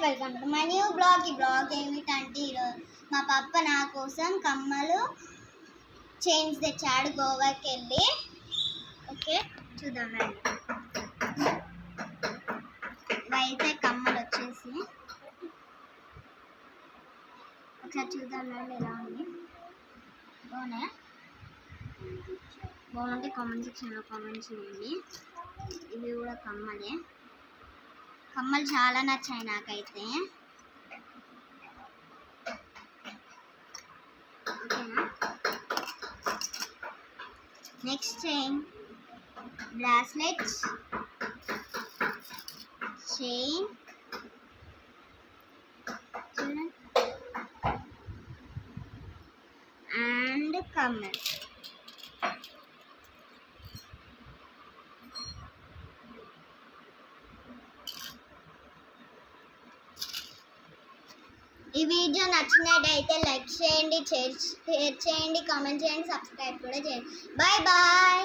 Guys, welcome to my new blog. ఈ blog ఏమిటంటే ఈరోజు మా పప్ప నా కోసం కమ్మలు చైన్స్ తెచ్చాడు గోవాకి వెళ్ళి. ఓకే, చూద్దాం రండి. ఇవైతే కమ్మలు వచ్చేసి ఒకసారి చూద్దాం రండి ఎలా ఉంది. బాగుంటే కామెంట్ సెక్షన్లో కామెంట్ చేయండి. ఇవి కూడా కమ్మలు చాలా నచ్చాయి నాకైతే. ఓకేనా, నెక్స్ట్ చైన్, బ్రాస్లెట్స్, చైన్ చూడండి అండ్ కమ్మలు. ఈ వీడియో నచ్చినట్టయితే లైక్ చేయండి, షేర్ చేయండి, కామెంట్ చేయండి, సబ్స్క్రైబ్ కూడా చేయండి. Bye bye.